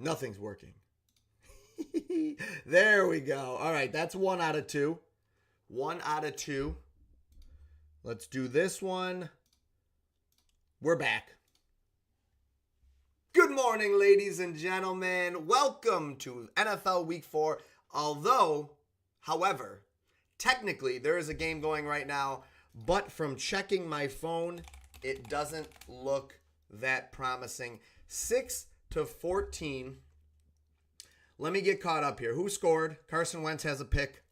Nothing's working. There we go. All right, that's 1 out of 2. 1 out of 2. Let's do this one. We're back. Good morning, ladies and gentlemen. Welcome to NFL Week 4. However, technically, there is a game going right now, but from checking my phone, it doesn't look that promising. 6-14. Let me get caught up here. Who scored? Carson Wentz has a pick.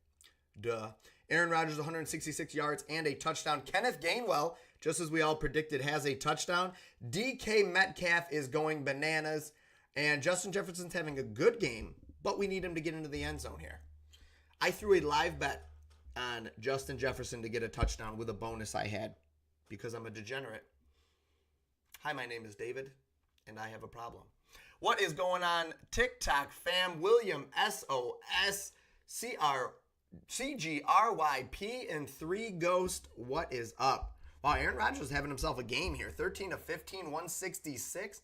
Duh. Aaron Rodgers, 166 yards and a touchdown. Kenneth Gainwell, just as we all predicted, has a touchdown. DK Metcalf is going bananas. And Justin Jefferson's having a good game, but we need him to get into the end zone here. I threw a live bet on Justin Jefferson to get a touchdown with a bonus I had because I'm a degenerate. Hi, my name is David, and I have a problem. What is going on? TikTok fam, William SOSCGRYP and 3 Ghost. What is up? Wow, Aaron Rodgers is having himself a game here. 13-15, 166.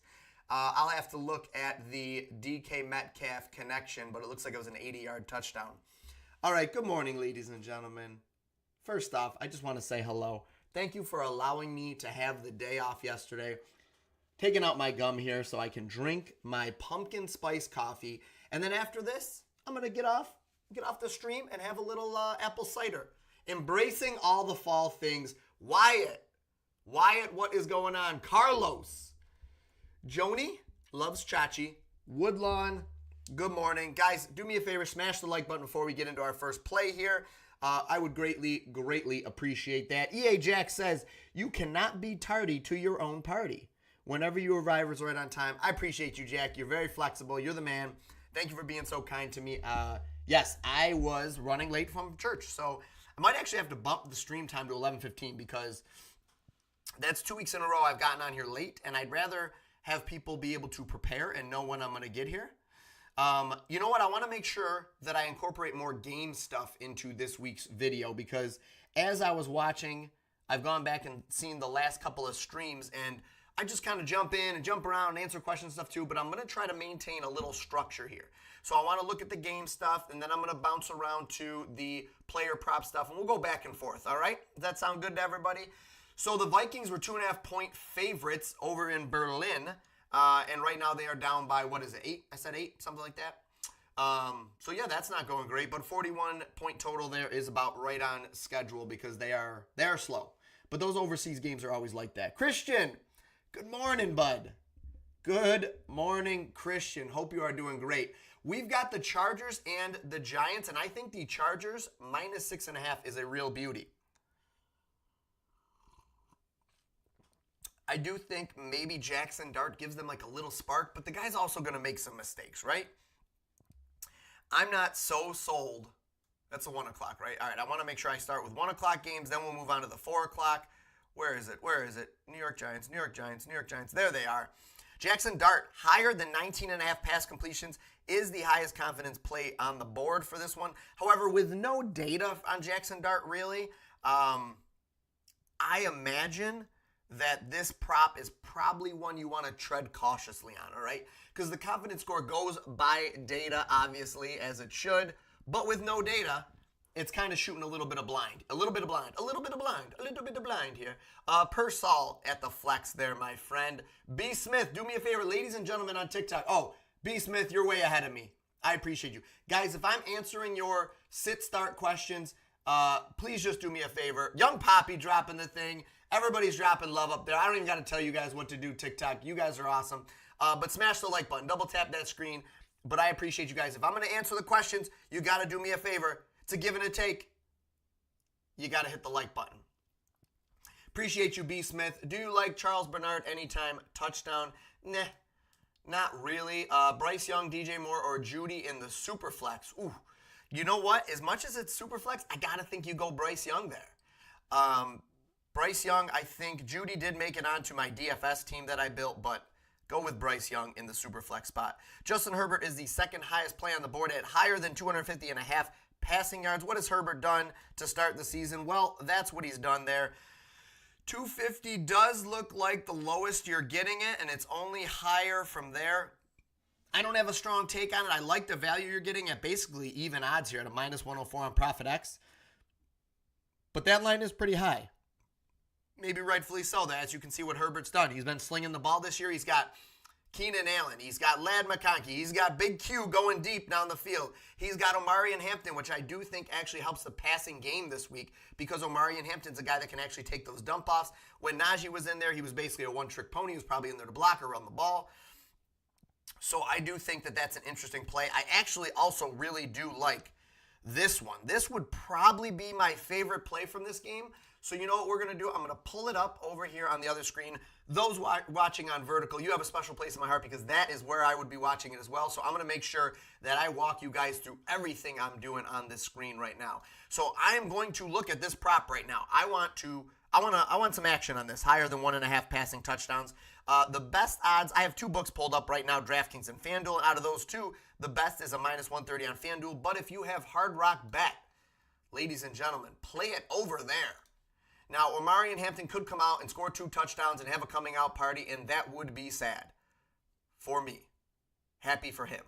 I'll have to look at the DK Metcalf connection, but it looks like it was an 80-yard touchdown. All right, good morning, ladies and gentlemen. First off, I just want to say hello. Thank you for allowing me to have the day off yesterday. Taking out my gum here so I can drink my pumpkin spice coffee. And then after this, I'm going to get off the stream and have a little apple cider. Embracing all the fall things. Wyatt, what is going on? Carlos. Joni loves Chachi. Woodlawn, good morning. Guys, do me a favor, smash the like button before we get into our first play here. I would greatly appreciate that. EA Jack says, you cannot be tardy to your own party. Whenever you arrive is right on time. I appreciate you, Jack. You're very flexible. You're the man. Thank you for being so kind to me. Yes, I was running late from church, so I might actually have to bump the stream time to 11:15 because that's 2 weeks in a row I've gotten on here late, and I'd rather have people be able to prepare and know when I'm going to get here. You know what? I want to make sure that I incorporate more game stuff into this week's video because as I was watching, I've gone back and seen the last couple of streams, and I just kind of jump in and jump around and answer questions and stuff too, but I'm going to try to maintain a little structure here. So I want to look at the game stuff, and then I'm going to bounce around to the player prop stuff, and we'll go back and forth, all right? Does that sound good to everybody? So the Vikings were 2.5-point favorites over in Berlin, and right now they are down by, 8? I said 8, something like that. So yeah, that's not going great, but 41-point total there is about right on schedule because they are slow. But those overseas games are always like that. Christian! Good morning, bud. Good morning, Christian. Hope you are doing great. We've got the Chargers and the Giants, and I think the Chargers minus 6.5 is a real beauty. I do think maybe Jackson Dart gives them like a little spark, but the guy's also going to make some mistakes, right? I'm not so sold. That's a 1 o'clock, right? All right, I want to make sure I start with 1 o'clock games, then we'll move on to the 4 o'clock. Where is it? New York Giants. There they are. Jackson Dart, higher than 19.5 pass completions, is the highest confidence play on the board for this one. However, with no data on Jackson Dart, really, I imagine that this prop is probably one you want to tread cautiously on, all right? Because the confidence score goes by data, obviously, as it should. But with no data, it's kind of shooting a little bit of blind here. Persall at the flex there, my friend. B. Smith, do me a favor, ladies and gentlemen on TikTok. Oh, B. Smith, you're way ahead of me. I appreciate you. Guys, if I'm answering your sit-start questions, please just do me a favor. Young Poppy dropping the thing. Everybody's dropping love up there. I don't even got to tell you guys what to do, TikTok. You guys are awesome. But smash the like button. Double tap that screen. But I appreciate you guys. If I'm going to answer the questions, you got to do me a favor. It's a give and a take. You got to hit the like button. Appreciate you, B. Smith. Do you like Charles Bernard anytime touchdown? Nah, not really. Bryce Young, DJ Moore, or Judy in the Superflex. Ooh, you know what? As much as it's Superflex, I got to think you go Bryce Young there. Bryce Young, I think Judy did make it onto my DFS team that I built, but go with Bryce Young in the Superflex spot. Justin Herbert is the second highest play on the board at higher than 250.5 passing yards. What has Herbert done to start the season? Well, that's what he's done there. 250 does look like the lowest you're getting it, and it's only higher from there. I don't have a strong take on it. I like the value you're getting at basically even odds here at a minus 104 on Profit X. But that line is pretty high. Maybe rightfully so. As you can see what Herbert's done. He's been slinging the ball this year. He's got Keenan Allen. He's got Ladd McConkey. He's got Big Q going deep down the field. He's got Omari and Hampton, which I do think actually helps the passing game this week because Omari and Hampton's a guy that can actually take those dump offs. When Najee was in there, he was basically a one-trick pony. He was probably in there to block or run the ball. So I do think that that's an interesting play. I actually also really do like this one. This would probably be my favorite play from this game. So you know what we're going to do? I'm going to pull it up over here on the other screen. Those watching on vertical, you have a special place in my heart because that is where I would be watching it as well. So I'm going to make sure that I walk you guys through everything I'm doing on this screen right now. So I am going to look at this prop right now. I want some action on this, higher than 1.5 passing touchdowns. The best odds, I have two books pulled up right now, DraftKings and FanDuel. Out of those two, the best is a minus 130 on FanDuel. But if you have Hard Rock Bet, ladies and gentlemen, play it over there. Now, Omari and Hampton could come out and score 2 touchdowns and have a coming out party, and that would be sad for me. Happy for him.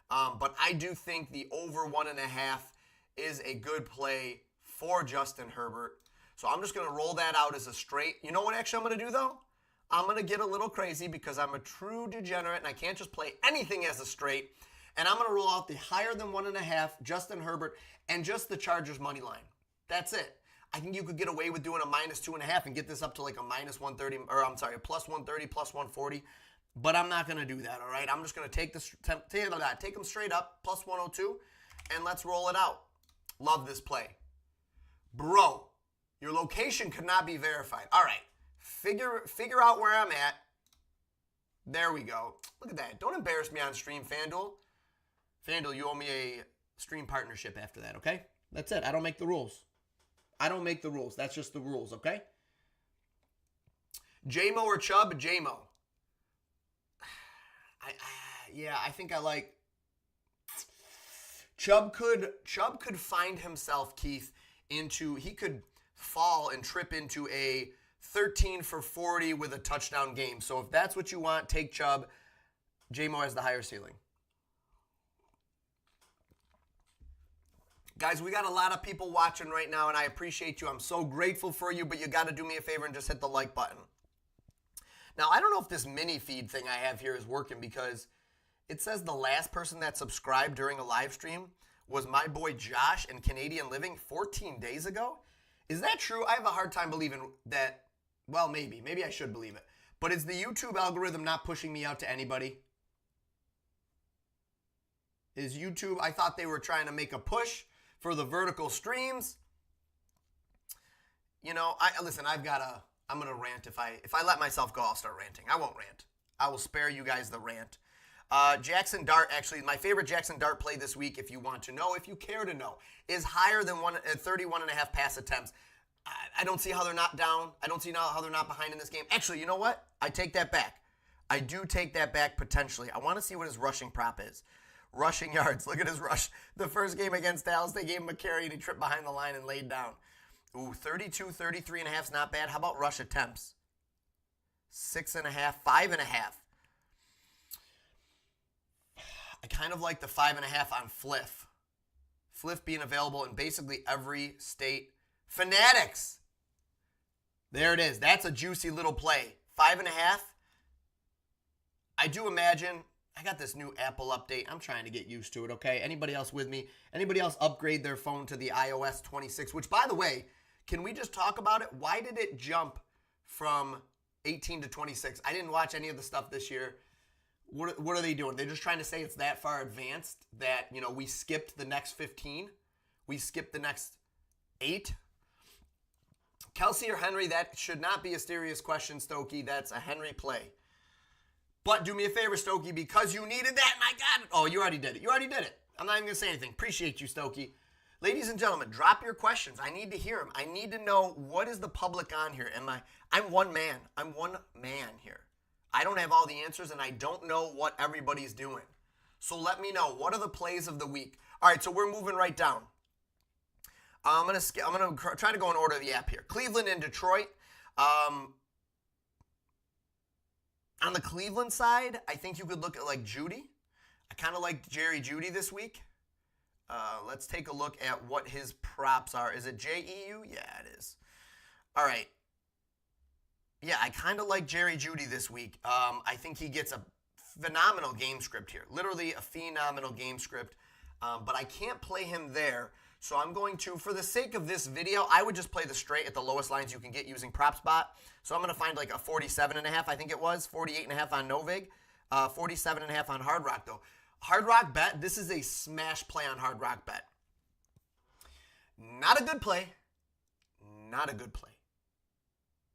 But I do think the over 1.5 is a good play for Justin Herbert. So I'm just going to roll that out as a straight. You know what actually I'm going to do, though? I'm going to get a little crazy because I'm a true degenerate, and I can't just play anything as a straight. And I'm going to roll out the higher than 1.5, Justin Herbert, and just the Chargers money line. That's it. I think you could get away with doing a minus 2.5 and get this up to like a minus 130, or I'm sorry, a plus 130, plus 140. But I'm not going to do that, all right? I'm just going to take them straight up, plus 102, and let's roll it out. Love this play. Bro, your location could not be verified. All right, figure out where I'm at. There we go. Look at that. Don't embarrass me on stream, FanDuel. FanDuel, you owe me a stream partnership after that, okay? That's it. I don't make the rules. I don't make the rules. That's just the rules, okay? J-Mo or Chubb? J-Mo. I think I like... Chubb could find himself, Keith, he could fall and trip into a 13 for 40 with a touchdown game. So if that's what you want, take Chubb. J-Mo has the higher ceiling. Guys, we got a lot of people watching right now, and I appreciate you. I'm so grateful for you, but you got to do me a favor and just hit the like button. Now, I don't know if this mini feed thing I have here is working because it says the last person that subscribed during a live stream was my boy Josh in Canadian Living 14 days ago. Is that true? I have a hard time believing that. Well, maybe. Maybe I should believe it. But is the YouTube algorithm not pushing me out to anybody? Is YouTube, I thought they were trying to make a push for the vertical streams. You know, listen, I'm going to rant. If I let myself go, I'll start ranting. I won't rant. I will spare you guys the rant. Jackson Dart, actually, my favorite Jackson Dart play this week, if you want to know, if you care to know, is higher than 31.5 pass attempts. I don't see how they're not down. I don't see how they're not behind in this game. Actually, you know what? I take that back. I do take that back potentially. I want to see what his rushing prop is. Rushing yards. Look at his rush. The first game against Dallas, they gave him a carry and he tripped behind the line and laid down. Ooh, 32, 33.5 is not bad. How about rush attempts? 6.5, 5.5. I kind of like the 5.5 on Fliff. Fliff being available in basically every state. Fanatics. There it is. That's a juicy little play. 5.5. I do imagine... I got this new Apple update. I'm trying to get used to it, okay? Anybody else with me? Anybody else upgrade their phone to the iOS 26? Which, by the way, can we just talk about it? Why did it jump from 18 to 26? I didn't watch any of the stuff this year. What are they doing? They're just trying to say it's that far advanced that, you know, we skipped the next 15. We skipped the next 8. Kelsey or Henry, that should not be a serious question, Stokey. That's a Henry play. But do me a favor, Stokey, because you needed that, and I got it. Oh, you already did it. You already did it. I'm not even going to say anything. Appreciate you, Stokey. Ladies and gentlemen, drop your questions. I need to hear them. I need to know what is the public on here. I'm one man. I'm one man here. I don't have all the answers, and I don't know what everybody's doing. So let me know. What are the plays of the week? All right, so we're moving right down. I'm gonna try to go in order of the app here. Cleveland and Detroit. On the Cleveland side, I think you could look at like Judy. I kind of like Jerry Jeudy this week. Let's take a look at what his props are. Is it JEU? Yeah, it is. All right. Yeah, I kind of like Jerry Jeudy this week. I think he gets a phenomenal game script here. Literally a phenomenal game script. But I can't play him there. So I'm going to, for the sake of this video, I would just play the straight at the lowest lines you can get using PropsBot. So I'm going to find like a 47.5, I think it was. 48.5 on Novig. 47.5 on Hard Rock, though. Hard Rock bet, this is a smash play on Hard Rock bet. Not a good play. Not a good play.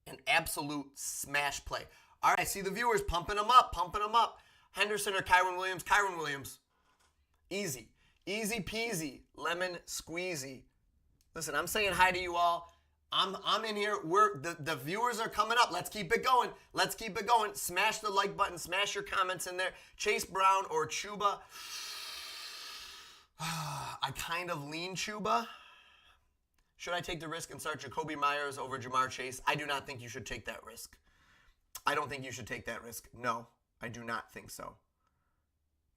An absolute smash play. All right, I see the viewers pumping them up, pumping them up. Henderson or Kyron Williams? Kyron Williams. Easy. Easy peasy. Lemon squeezy. Listen, I'm saying hi to you all. I'm in here. The viewers are coming up. Let's keep it going. Let's keep it going. Smash the like button. Smash your comments in there. Chase Brown or Chuba. I kind of lean Chuba. Should I take the risk and start Jacoby Myers over Jamar Chase? I do not think you should take that risk. I don't think you should take that risk. No, I do not think so.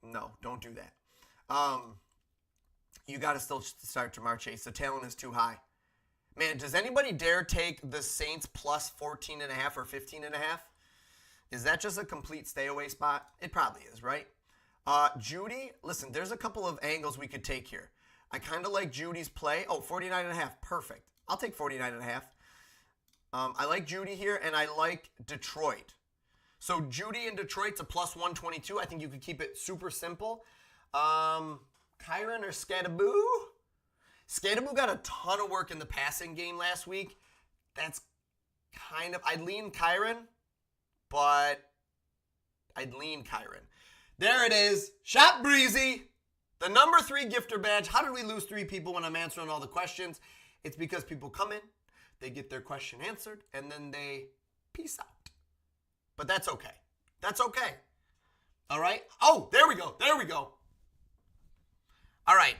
No, don't do that. You got to still start Jamar Chase. The talent is too high. Man, does anybody dare take the Saints plus 14.5 or 15.5? Is that just a complete stay away spot? It probably is, right? Jeudy, listen, there's a couple of angles we could take here. I kind of like Judy's play. Oh, 49.5, perfect. I'll take 49.5. I like Jeudy here, and I like Detroit. So Jeudy in Detroit's a plus 122. I think you could keep it super simple. Kyron or Scadaboo? Scadaboo got a ton of work in the passing game last week. That's kind of, I'd lean Kyron, but I'd lean Kyron. There it is. Shop Breezy. The number 3 gifter badge. How did we lose 3 people when I'm answering all the questions? It's because people come in, they get their question answered, and then they peace out. But that's okay. That's okay. All right? Oh, there we go. There we go. All right.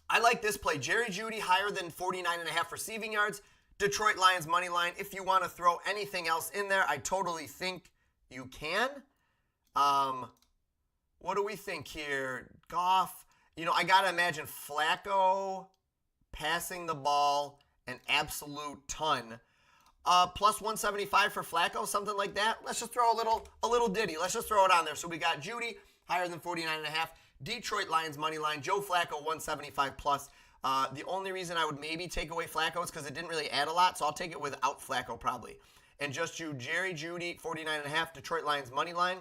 I like this play. Jerry Jeudy higher than 49.5 receiving yards. Detroit Lions money line. If you want to throw anything else in there, I totally think you can. What do we think here? Goff. You know, I got to imagine Flacco passing the ball an absolute ton. Plus 175 for Flacco, something like that. Let's just throw a little ditty. Let's just throw it on there. So we got Jeudy higher than 49.5. Detroit Lions money line. Joe Flacco 175 plus. The only reason I would maybe take away Flacco is because it didn't really add a lot, so I'll take it without Flacco probably. And just you, Jerry Jeudy 49.5. Detroit Lions money line.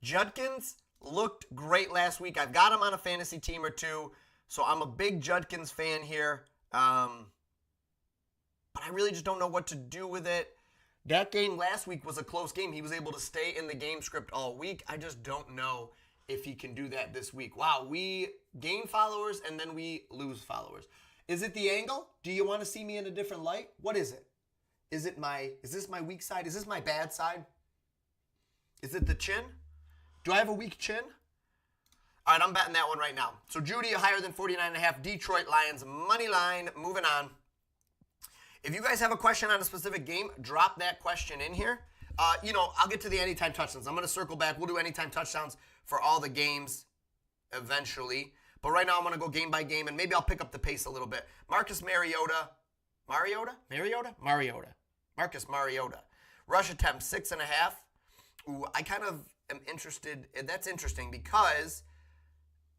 Judkins looked great last week. I've got him on a fantasy team or two, so I'm a big Judkins fan here. But I really just don't know what to do with it. That game last week was a close game. He was able to stay in the game script all week. I just don't know if he can do that this week. Wow, we gain followers and then we lose followers. Is it the angle? Do you want to see me in a different light? What is it? Is this my weak side? Is this my bad side? Is it the chin? Do I have a weak chin? All right, I'm betting that one right now. So Jeudy higher than 49.5. Detroit Lions money line. Moving on. If you guys have a question on a specific game, drop that question in here. I'll get to the anytime touchdowns. I'm going to circle back. We'll do anytime touchdowns for all the games eventually. But right now I'm going to go game by game, and maybe I'll pick up the pace a little bit. Marcus Mariota. Marcus Mariota. Rush attempt, 6.5. Ooh, I kind of am interested. That's interesting because,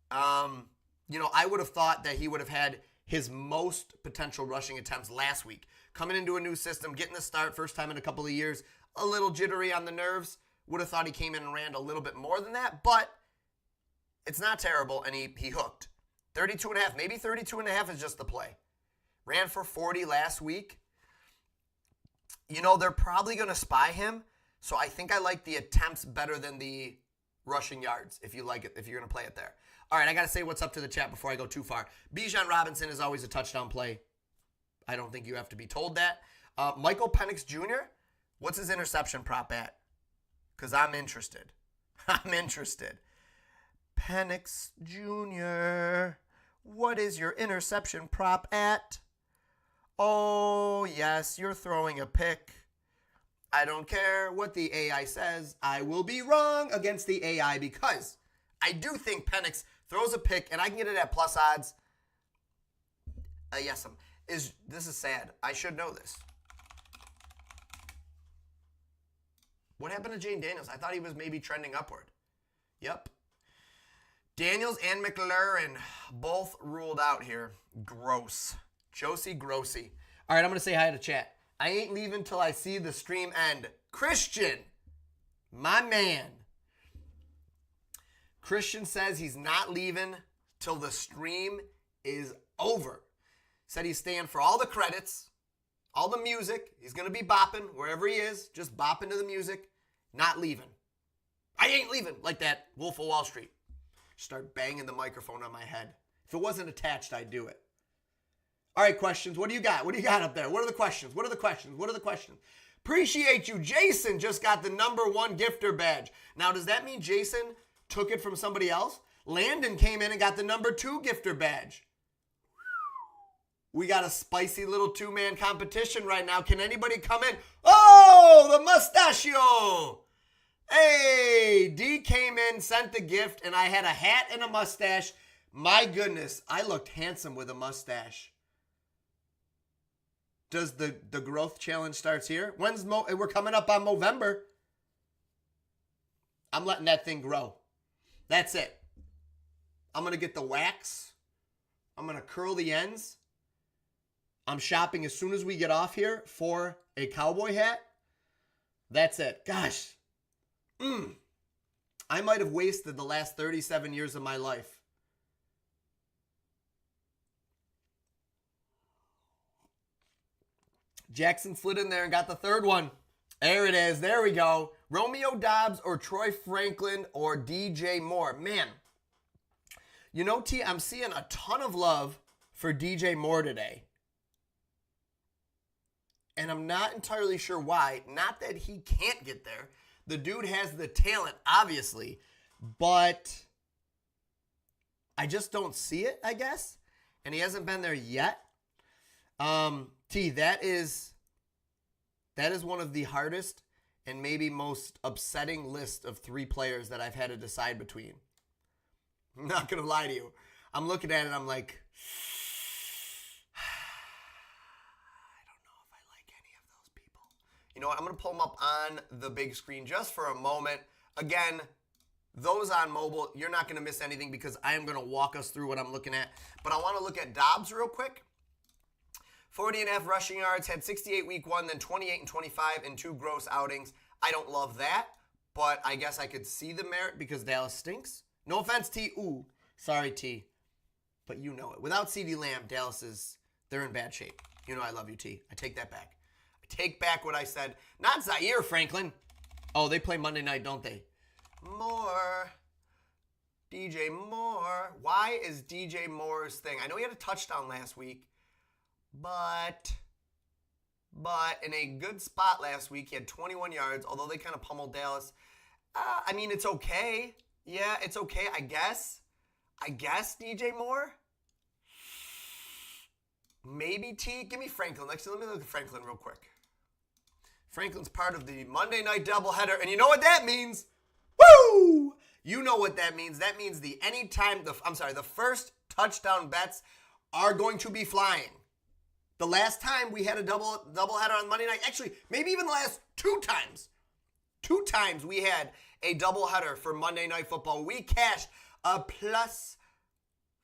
I would have thought that he would have had his most potential rushing attempts last week. Coming into a new system, getting the start, first time in a couple of years, a little jittery on the nerves. Would have thought he came in and ran a little bit more than that, but it's not terrible, and he hooked. 32.5, maybe 32.5 is just the play. Ran for 40 last week. They're probably going to spy him, so I think I like the attempts better than the rushing yards, if you like it, if you're going to play it there. All right, I got to say what's up to the chat before I go too far. Bijan Robinson is always a touchdown play. I don't think you have to be told that. Michael Penix Jr., what's his interception prop at? Because I'm interested. Penix Jr., what is your interception prop at? Oh, yes, you're throwing a pick. I don't care what the AI says. I will be wrong against the AI because I do think Penix throws a pick, and I can get it at plus odds. Yes, this is sad. I should know this. What happened to Jane Daniels? I thought he was maybe trending upward. Yep. Daniels and McLaurin both ruled out here. Gross. Josie Grossy. All right, I'm going to say hi to chat. I ain't leaving till I see the stream end. Christian, my man. Christian says he's not leaving till the stream is over. Said he's staying for all the credits, all the music. He's going to be bopping wherever he is, just bopping to the music, not leaving. I ain't leaving, like that Wolf of Wall Street. Start banging the microphone on my head. If it wasn't attached, I'd do it. All right, questions. What do you got? What do you got up there? What are the questions? What are the questions? What are the questions? Appreciate you. Jason just got the #1 gifter badge. Now, does that mean Jason took it from somebody else? Landon came in and got the #2 gifter badge. We got a spicy little two-man competition right now. Can anybody come in? Oh, the mustachio. Hey, D came in, sent the gift, and I had a hat and a mustache. My goodness, I looked handsome with a mustache. Does the growth challenge starts here? We're coming up on Movember. I'm letting that thing grow. That's it. I'm going to get the wax. I'm going to curl the ends. I'm shopping as soon as we get off here for a cowboy hat. That's it. Gosh. I might have wasted the last 37 years of my life. Jackson slid in there and got the third one. There it is. There we go. Romeo Dobbs or Troy Franklin or DJ Moore. Man, you know, T, I'm seeing a ton of love for DJ Moore today. And I'm not entirely sure why. Not that he can't get there. The dude has the talent, obviously. But I just don't see it, I guess. And he hasn't been there yet. T, that is one of the hardest and maybe most upsetting list of 3 players that I've had to decide between. I'm not going to lie to you. I'm looking at it, I'm like, I don't know if I like any of those people. You know what? I'm going to pull them up on the big screen just for a moment. Again, those on mobile, you're not going to miss anything because I am going to walk us through what I'm looking at. But I want to look at Dobbs real quick. 40.5 rushing yards, had 68 week 1, then 28 and 25 in 2 gross outings. I don't love that, but I guess I could see the merit because Dallas stinks. No offense, T. Ooh, sorry, T. But you know it. Without CeeDee Lamb, they're in bad shape. You know I love you, T. I take that back. I take back what I said. Not Zaire Franklin. Oh, they play Monday night, don't they? Moore. DJ Moore. Why is DJ Moore's thing? I know he had a touchdown last week. But in a good spot last week, he had 21 yards, although they kind of pummeled Dallas. I mean, it's okay. Yeah, it's okay, I guess. DJ Moore? Maybe T. Give me Franklin. Actually, let me look at Franklin real quick. Franklin's part of the Monday night doubleheader, and you know what that means? Woo! You know what that means. That means the first touchdown bets are going to be flying. The last time we had a doubleheader on Monday night, actually, maybe even the last 2 times. 2 times we had a doubleheader for Monday Night Football. We cashed a plus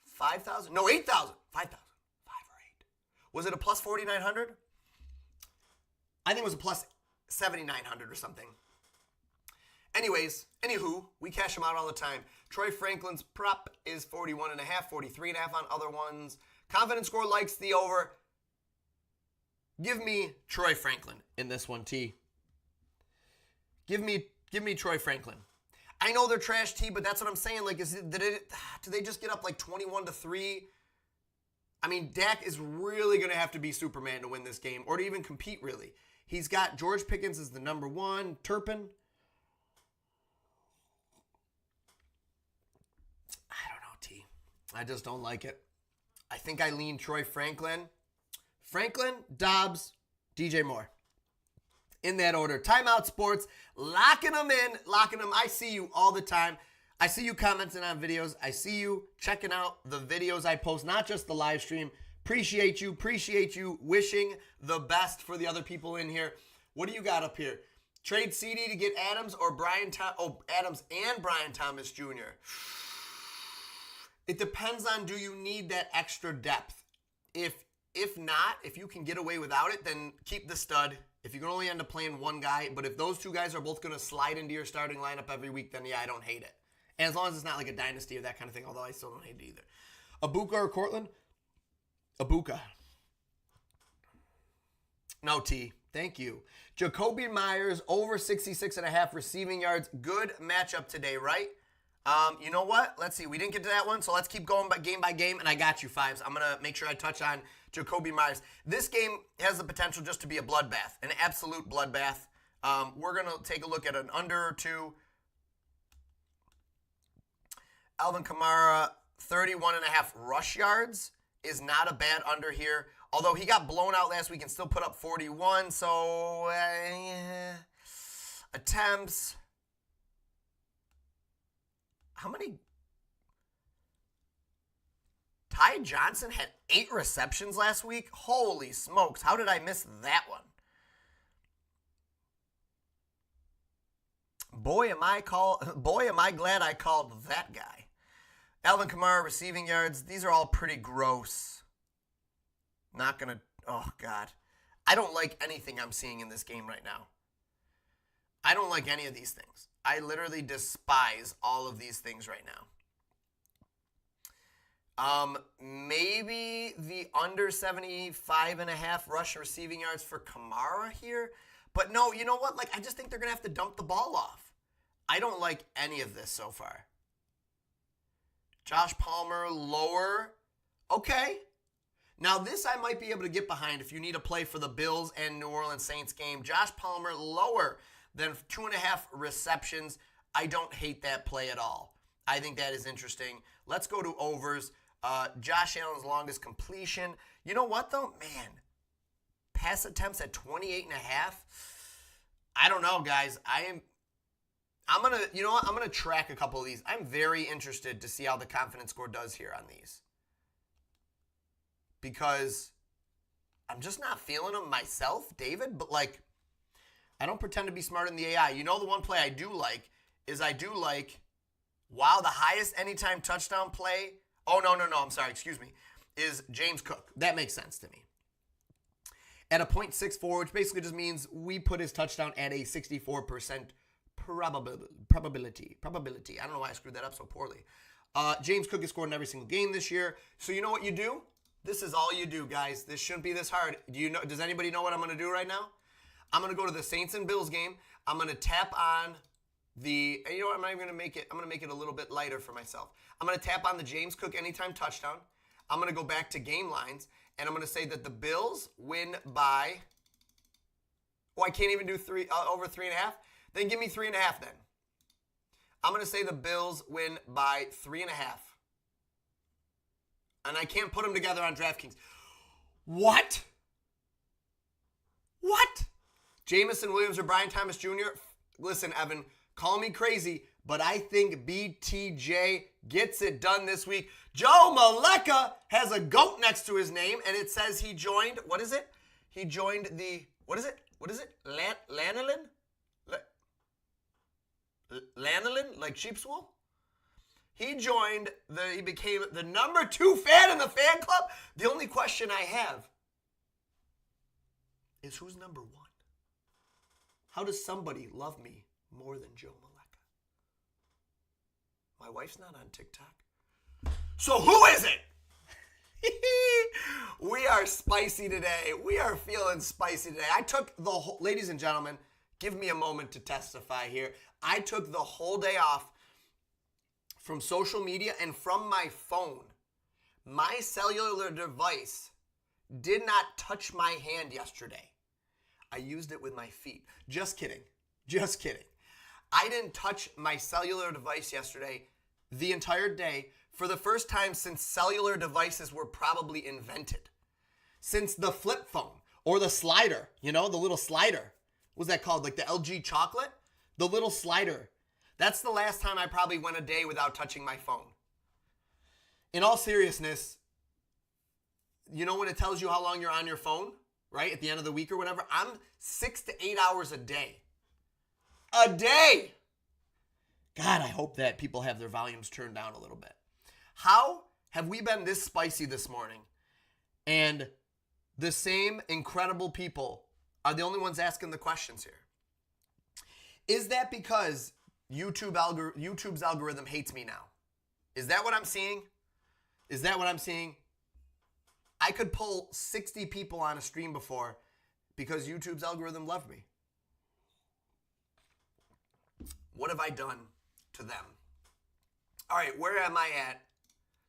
5,000. No, 8,000. 5,000. 5 or 8. Was it a plus 4,900? I think it was a plus 7,900 or something. Anywho, we cash them out all the time. Troy Franklin's prop is 41.5, 43.5 on other ones. Confidence score likes the over. Give me Troy Franklin in this one, T. Give me Troy Franklin. I know they're trash, T, but that's what I'm saying. Like, do they just get up like 21-3? I mean, Dak is really going to have to be Superman to win this game or to even compete, really. He's got George Pickens as the #1, Turpin. I don't know, T. I just don't like it. I think I lean Troy Franklin. Franklin, Dobbs, DJ Moore. In that order. Timeout Sports, locking them in, locking them. I see you all the time. I see you commenting on videos. I see you checking out the videos I post, not just the live stream. Appreciate you. Wishing the best for the other people in here. What do you got up here? Trade CD to get Adams or Adams and Brian Thomas Jr. It depends on, do you need that extra depth? If not, if you can get away without it, then keep the stud. If you can only end up playing one guy, but if those two guys are both going to slide into your starting lineup every week, then yeah, I don't hate it. And as long as it's not like a dynasty or that kind of thing, although I still don't hate it either. Abuka or Cortland? Abuka. No T. Thank you. Jacoby Myers over 66.5 receiving yards. Good matchup today, right? You know what? Let's see. We didn't get to that one, so let's keep going by game, and I got you, Fives. I'm going to make sure I touch on Jacoby Myers. This game has the potential just to be a bloodbath, an absolute bloodbath. We're going to take a look at an under 2. Alvin Kamara, 31.5 rush yards is not a bad under here. Although he got blown out last week and still put up 41, so attempts. How many? Ty Johnson had 8 receptions last week? Holy smokes, how did I miss that one? Boy, am I glad I called that guy. Alvin Kamara, receiving yards. These are all pretty gross. Not going to, oh, God. I don't like anything I'm seeing in this game right now. I don't like any of these things. I literally despise all of these things right now. Maybe the under 75.5 rush receiving yards for Kamara here. But no, you know what? Like, I just think they're going to have to dump the ball off. I don't like any of this so far. Josh Palmer, lower. Okay. Now, this I might be able to get behind if you need a play for the Bills and New Orleans Saints game. Josh Palmer, lower than 2.5 receptions. I don't hate that play at all. I think that is interesting. Let's go to overs. Josh Allen's longest completion. You know what, though? Man, pass attempts at 28.5. I don't know, guys. I'm going to, you know what? I'm going to track a couple of these. I'm very interested to see how the confidence score does here on these. Because I'm just not feeling them myself, David. But, like, I don't pretend to be smarter than the AI. You know the one play I do like is wow, the highest anytime touchdown play. Oh, no, I'm sorry. Excuse me. Is James Cook. That makes sense to me. At a 0.64, which basically just means we put his touchdown at a 64% probability. I don't know why I screwed that up so poorly. James Cook has scored in every single game this year. So you know what you do? This is all you do, guys. This shouldn't be this hard. Does anybody know what I'm going to do right now? I'm going to go to the Saints and Bills game. I'm going to tap on you know what? I'm not even going to make it. I'm going to make it a little bit lighter for myself. I'm going to tap on the James Cook anytime touchdown. I'm going to go back to game lines, and I'm going to say that the Bills win by, I can't even do over 3.5. Then give me 3.5 then. I'm going to say the Bills win by 3.5. And I can't put them together on DraftKings. What? Jamison Williams or Brian Thomas Jr.? Listen, Evan, call me crazy, but I think BTJ gets it done this week. Joe Maleka has a goat next to his name, and it says he joined, what is it? He joined the, what is it? Lanolin? Lanolin? Like sheep's wool? He became the number 2 fan in the fan club. The only question I have is who's number 1? How does somebody love me more than Joe Maleka? My wife's not on TikTok. So who is it? We are spicy today. We are feeling spicy today. I took the whole, ladies and gentlemen, give me a moment to testify here. I took the whole day off from social media and from my phone. My cellular device did not touch my hand yesterday. I used it with my feet. Just kidding. I didn't touch my cellular device yesterday the entire day for the first time since cellular devices were probably invented. Since the flip phone or the slider, the little slider. What was that called? Like the LG chocolate? The little slider That's the last time I probably went a day without touching my phone. In all seriousness, you know when it tells you how long you're on your phone, right? At the end of the week or whatever, I'm 6 to 8 hours a day. A day! God, I hope that people have their volumes turned down a little bit. How have we been this spicy this morning? And the same incredible people are the only ones asking the questions here. Is that because YouTube's algorithm hates me now? Is that what I'm seeing? Is that what I'm seeing? I could pull 60 people on a stream before because YouTube's algorithm loved me. What have I done to them? All right, where am I at?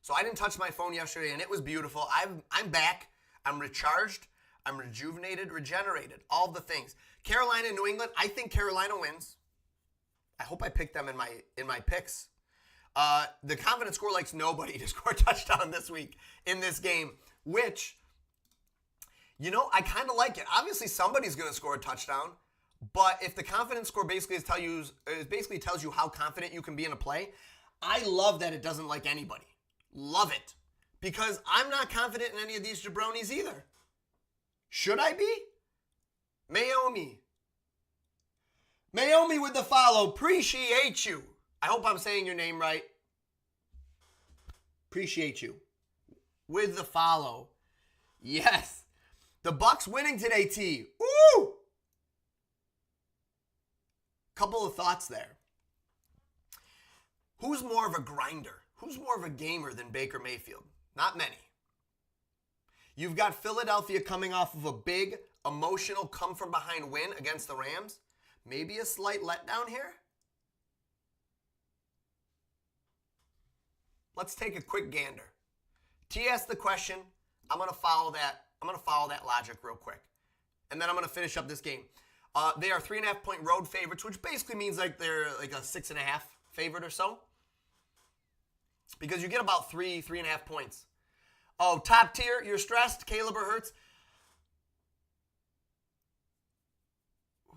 So I didn't touch my phone yesterday, and it was beautiful. I'm back. I'm recharged. I'm rejuvenated, regenerated, all the things. Carolina and New England, I think Carolina wins. I hope I picked them in my picks. The confidence score likes nobody to score a touchdown this week in this game, which, you know, I kind of like it. Obviously, somebody's going to score a touchdown, but if the confidence score basically tells you how confident you can be in a play, I love that it doesn't like anybody. Love it. Because I'm not confident in any of these jabronis either. Should I be? Mayomi with the follow. Appreciate you. I hope I'm saying your name right. Appreciate you. With the follow. Yes. The Bucks winning today, T. Woo! Couple of thoughts there. Who's more of a grinder? Who's more of a gamer than Baker Mayfield? Not many. You've got Philadelphia coming off of a big, emotional come-from-behind win against the Rams. Maybe a slight letdown here? Let's take a quick gander. T asked the question. I'm going to follow that logic real quick. And then I'm going to finish up this game. They are 3.5-point road favorites, which basically means like they're like a 6.5 favorite or so. Because you get about 3.5 points. Oh, top tier, you're stressed, Caleb or Hurts? Ooh,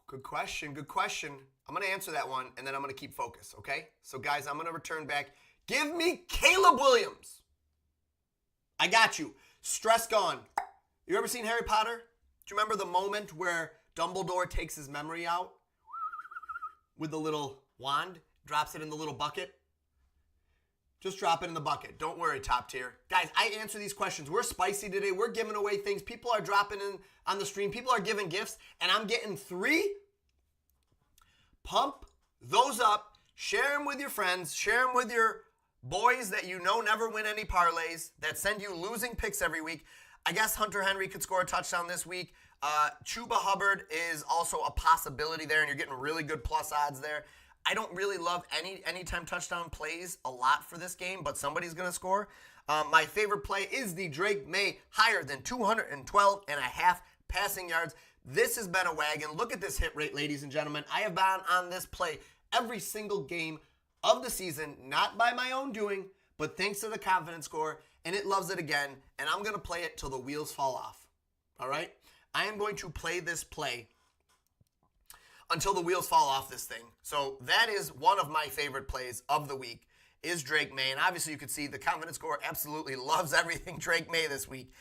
good question. I'm going to answer that one, and then I'm going to keep focus, okay? So, guys, I'm going to return back. Give me Caleb Williams. I got you. Stress gone. You ever seen Harry Potter? Do you remember the moment where Dumbledore takes his memory out with the little wand, drops it in the little bucket? Just drop it in the bucket. Don't worry, top tier. Guys, I answer these questions. We're spicy today. We're giving away things. People are dropping in on the stream. People are giving gifts, and I'm getting 3. Pump those up. Share them with your friends. Share them with your boys that you know never win any parlays, that send you losing picks every week. I guess Hunter Henry could score a touchdown this week. Chuba Hubbard is also a possibility there, and you're getting really good plus odds there. I don't really love anytime touchdown plays a lot for this game, but somebody's going to score. My favorite play is the Drake May higher than 212.5 passing yards. This has been a wagon. Look at this hit rate, ladies and gentlemen. I have been on this play every single game of the season, not by my own doing, but thanks to the confidence score, and it loves it again, and I'm going to play it till the wheels fall off. All right? I am going to play this play until the wheels fall off this thing. So that is one of my favorite plays of the week, is Drake May. And obviously you can see the confidence score absolutely loves everything Drake May this week.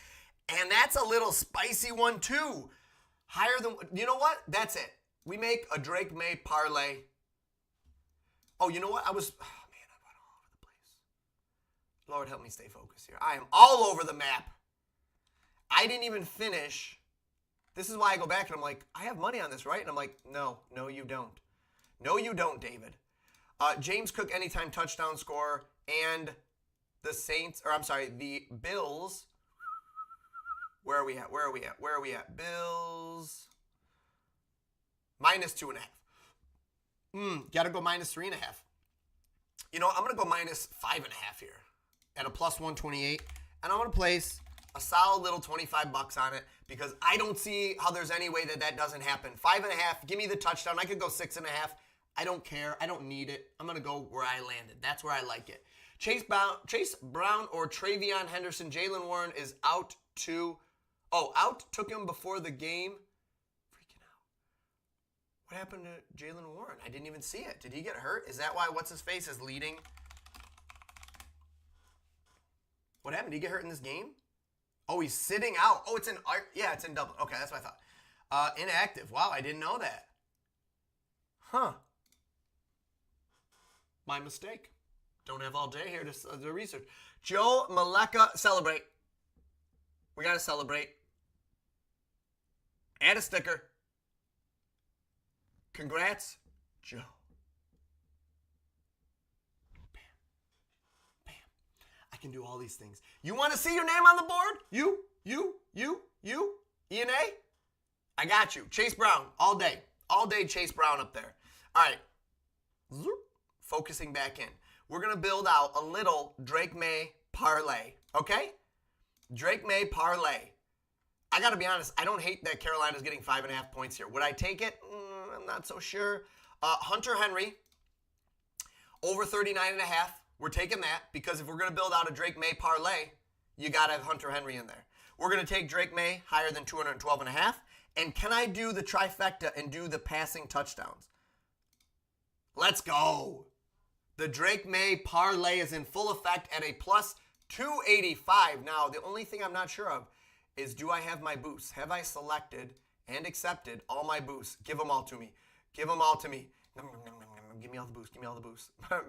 And that's a little spicy one too. Higher than, you know what? That's it. We make a Drake May parlay. Oh, you know what? I went all over the place. Lord, help me stay focused here. I am all over the map. I didn't even finish. This is why I go back and I'm like, I have money on this, right? And I'm like, no, you don't. No, you don't, David. James Cook anytime touchdown score, and the Bills. Where are we at? Bills. -2.5. Gotta go -3.5. You know, I'm gonna go -5.5 here at a +128, and I'm gonna place a solid little $25 on it because I don't see how there's any way that doesn't happen. 5.5, give me the touchdown. I could go 6.5. I don't care. I don't need it. I'm going to go where I landed. That's where I like it. Chase Brown or Travion Henderson. Jalen Warren is out too. Oh, out took him before the game. Freaking out. What happened to Jalen Warren? I didn't even see it. Did he get hurt? Is that why what's-his-face is leading? What happened? Did he get hurt in this game? Oh, he's sitting out. Oh, it's in Dublin. Okay, that's what I thought. Inactive. Wow, I didn't know that. Huh. My mistake. Don't have all day here to research. Joe Maleka, celebrate. We got to celebrate. Add a sticker. Congrats, Joe. Bam. Bam. I can do all these things. You want to see your name on the board? You, E&A? I got you. Chase Brown, all day. All day Chase Brown up there. All right. Zoop. Focusing back in. We're going to build out a little Drake May parlay, okay? Drake May parlay. I got to be honest, I don't hate that Carolina's getting 5.5 points here. Would I take it? I'm not so sure. Hunter Henry, over 39.5. We're taking that because if we're going to build out a Drake May parlay, you got to have Hunter Henry in there. We're going to take Drake May higher than 212.5. And can I do the trifecta and do the passing touchdowns? Let's go. The Drake May parlay is in full effect at a plus 285. Now, the only thing I'm not sure of is, do I have my boosts? Have I selected and accepted all my boosts? Give them all to me. Give them all to me. Give me all the boosts. Give me all the boosts.